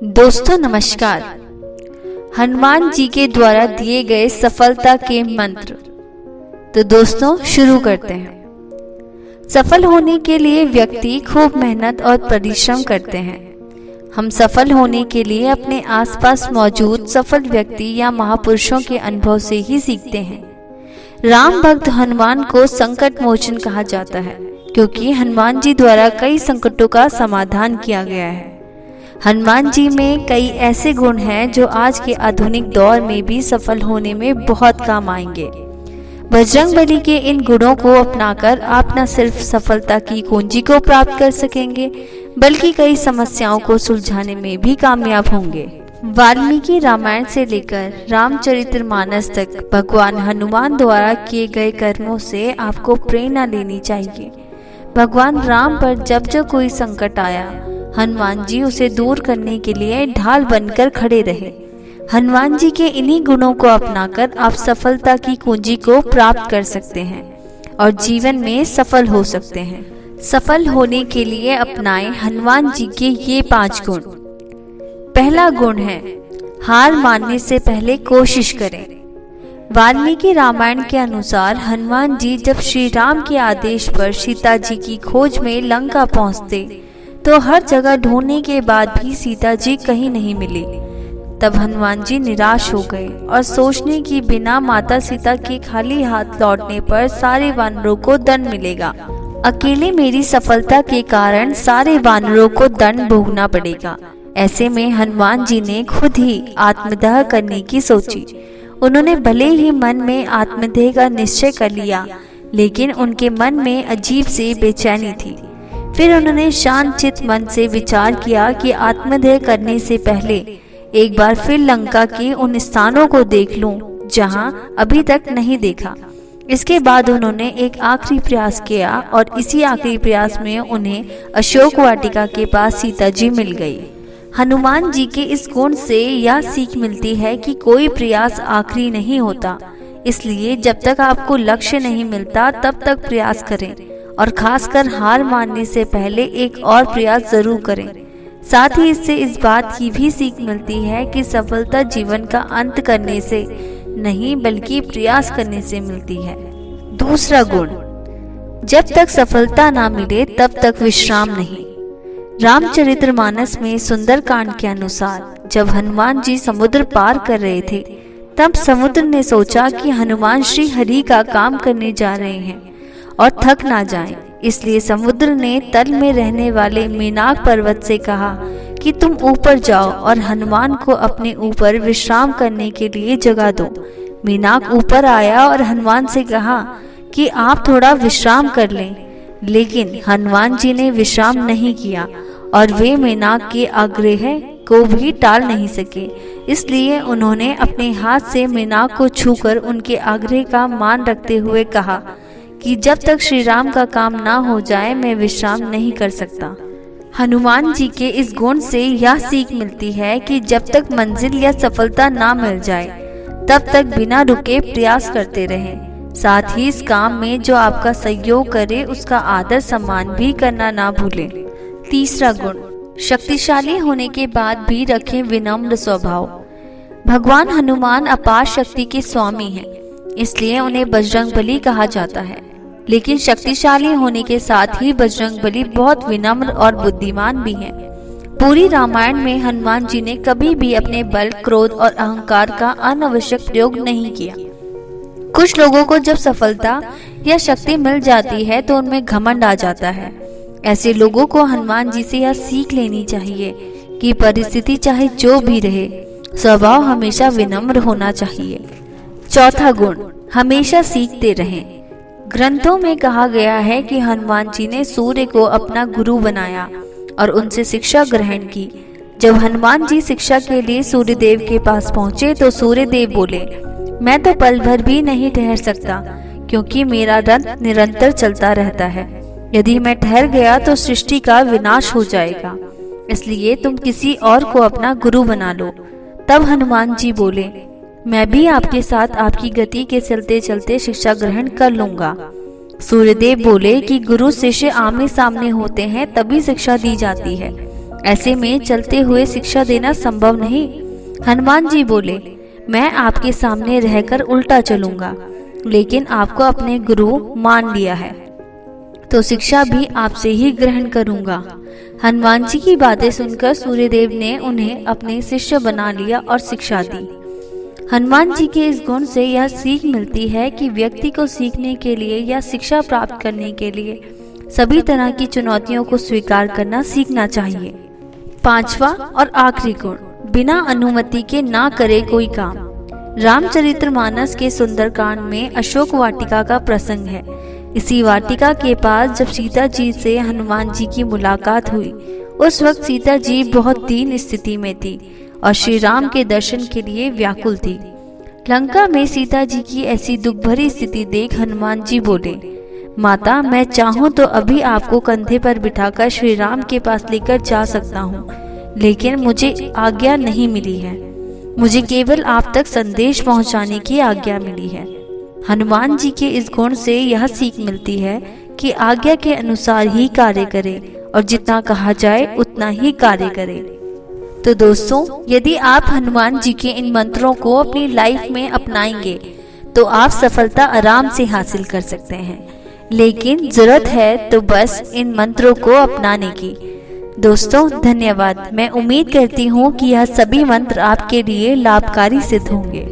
दोस्तों नमस्कार। हनुमान जी के द्वारा दिए गए सफलता के मंत्र। तो दोस्तों शुरू करते हैं। सफल होने के लिए व्यक्ति खूब मेहनत और परिश्रम करते हैं। हम सफल होने के लिए अपने आसपास मौजूद सफल व्यक्ति या महापुरुषों के अनुभव से ही सीखते हैं। राम भक्त हनुमान को संकट मोचन कहा जाता है क्योंकि हनुमान जी द्वारा कई संकटों का समाधान किया गया है। हनुमान जी में कई ऐसे गुण हैं जो आज के आधुनिक दौर में भी सफल होने में बहुत काम आएंगे। बजरंगबली के इन गुणों को अपनाकर आप न सिर्फ सफलता की कुंजी को प्राप्त कर सकेंगे बल्कि कई समस्याओं को सुलझाने में भी कामयाब होंगे। वाल्मीकि रामायण से लेकर रामचरितमानस तक भगवान हनुमान द्वारा किए गए कर्मों से आपको प्रेरणा लेनी चाहिए। भगवान राम पर जब जब कोई संकट आया, हनुमान जी उसे दूर करने के लिए ढाल बनकर खड़े रहे। हनुमान जी के इन्हीं गुणों को अपनाकर आप सफलता की कुंजी को प्राप्त कर सकते हैं और जीवन में सफल हो सकते हैं। सफल होने के लिए अपनाएं हनुमान जी के ये 5 गुण। पहला गुण है हार मानने से पहले कोशिश करें। वाल्मीकि रामायण के अनुसार हनुमान जी जब श्री राम के आदेश पर सीता जी की खोज में लंका पहुंचते तो हर जगह ढूंढने के बाद भी सीता जी कहीं नहीं मिली। तब हनुमान जी निराश हो गए और सोचने की बिना माता सीता के खाली हाथ लौटने पर सारे वानरों को दंड मिलेगा। अकेले मेरी सफलता के कारण सारे वानरों को दंड भोगना पड़ेगा। ऐसे में हनुमान जी ने खुद ही आत्मदाह करने की सोची। उन्होंने भले ही मन में आत्मदाह का निश्चय कर लिया, लेकिन उनके मन में अजीब सी बेचैनी थी। फिर उन्होंने शांत चित्त मन से विचार किया कि आत्मदाह करने से पहले एक बार फिर लंका के उन स्थानों को देख लूं जहां अभी तक नहीं देखा। इसके बाद उन्होंने एक आखिरी प्रयास किया और इसी आखिरी प्रयास में उन्हें अशोक वाटिका के पास सीता जी मिल गई। हनुमान जी के इस गुण से यह सीख मिलती है कि कोई प्रयास आखिरी नहीं होता, इसलिए जब तक आपको लक्ष्य नहीं मिलता तब तक प्रयास करें और खासकर हार मानने से पहले एक और प्रयास जरूर करें। साथ ही इससे इस बात की भी सीख मिलती है कि सफलता जीवन का अंत करने से नहीं बल्कि प्रयास करने से मिलती है। दूसरा गुण, जब तक सफलता ना मिले तब तक विश्राम नहीं। रामचरितमानस में सुंदरकांड के अनुसार जब हनुमान जी समुद्र पार कर रहे थे तब समुद्र ने सोचा कि हनुमान श्री हरि का काम करने जा रहे हैं और थक ना जाएं। इसलिए समुद्र ने तल में रहने वाले मेनाक पर्वत से कहा कि तुम ऊपर जाओ और हनुमान को अपने ऊपर विश्राम करने के लिए जगह दो। मेनाक ऊपर आया और हनुमान से कहा कि आप थोड़ा विश्राम कर लें, लेकिन हनुमान जी ने विश्राम नहीं किया और वे मेनाक के आग्रह को भी टाल नहीं सके। इसलिए उन्होंने अपने हाथ से मेनाक को छूकर उनके आग्रह का मान रखते हुए कहा कि जब तक श्री राम का काम ना हो जाए मैं विश्राम नहीं कर सकता। हनुमान जी के इस गुण से यह सीख मिलती है कि जब तक मंजिल या सफलता ना मिल जाए तब तक बिना रुके प्रयास करते रहें। साथ ही इस काम में जो आपका सहयोग करे उसका आदर सम्मान भी करना ना भूलें। तीसरा गुण, शक्तिशाली होने के बाद भी रखें विनम्र स्वभाव। भगवान हनुमान अपार शक्ति के स्वामी हैं, इसलिए उन्हें बजरंगबली कहा जाता है। लेकिन शक्तिशाली होने के साथ ही बजरंगबली बहुत विनम्र और बुद्धिमान भी हैं। पूरी रामायण में हनुमान जी ने कभी भी अपने बल, क्रोध और अहंकार का अनावश्यक प्रयोग नहीं किया। कुछ लोगों को जब सफलता या शक्ति मिल जाती है तो उनमें घमंड आ जाता है। ऐसे लोगों को हनुमान जी से यह सीख लेनी चाहिए कि परिस्थिति चाहे जो भी रहे, स्वभाव हमेशा विनम्र होना चाहिए। चौथा गुण, हमेशा सीखते रहें। ग्रंथों में कहा गया है कि हनुमान जी ने सूर्य को अपना गुरु बनाया और उनसे शिक्षा ग्रहण की। जब हनुमान जी शिक्षा के लिए सूर्यदेव के पास पहुंचे तो सूर्यदेव बोले, मैं तो पल भर भी नहीं ठहर सकता क्योंकि मेरा रथ निरंतर चलता रहता है। यदि मैं ठहर गया तो सृष्टि का विनाश हो जाएगा, इसलिए तुम किसी और को अपना गुरु बना लो। तब हनुमान जी बोले, मैं भी आपके साथ आपकी गति के चलते चलते शिक्षा ग्रहण कर लूंगा। सूर्यदेव बोले कि गुरु शिष्य आमने सामने होते हैं तभी शिक्षा दी जाती है, ऐसे में चलते हुए शिक्षा देना संभव नहीं। हनुमान जी बोले, मैं आपके सामने रहकर उल्टा चलूंगा, लेकिन आपको अपने गुरु मान लिया है तो शिक्षा भी आपसे ही ग्रहण करूंगा। हनुमान जी की बातें सुनकर सूर्यदेव ने उन्हें अपने शिष्य बना लिया और शिक्षा दी। हनुमान जी के इस गुण से यह सीख मिलती है कि व्यक्ति को सीखने के लिए या शिक्षा प्राप्त करने के लिए सभी तरह की चुनौतियों को स्वीकार करना सीखना चाहिए। 5वां और आखिरी गुण, बिना अनुमति के ना करे कोई काम। रामचरितमानस के सुंदरकांड में अशोक वाटिका का प्रसंग है। इसी वाटिका के पास जब सीता जी से हनुमान जी की मुलाकात हुई, उस वक्त सीता जी बहुत दीन स्थिति में थी और श्री राम के दर्शन के लिए व्याकुल थी। लंका में सीता जी की ऐसी दुख भरी स्थिति देख हनुमान जी बोले, माता, मैं चाहूँ तो अभी आपको कंधे पर बिठाकर श्री राम के पास लेकर जा सकता हूँ, लेकिन मुझे आज्ञा नहीं मिली है। मुझे केवल आप तक संदेश पहुँचाने की आज्ञा मिली है। हनुमान जी के इस गुण से यह सीख मिलती है कि आज्ञा के अनुसार ही कार्य करें और जितना कहा जाए उतना ही कार्य करें। तो दोस्तों, यदि आप हनुमान जी के इन मंत्रों को अपनी लाइफ में अपनाएंगे तो आप सफलता आराम से हासिल कर सकते हैं, लेकिन जरूरत है तो बस इन मंत्रों को अपनाने की। दोस्तों, धन्यवाद। मैं उम्मीद करती हूँ कि यह सभी मंत्र आपके लिए लाभकारी सिद्ध होंगे।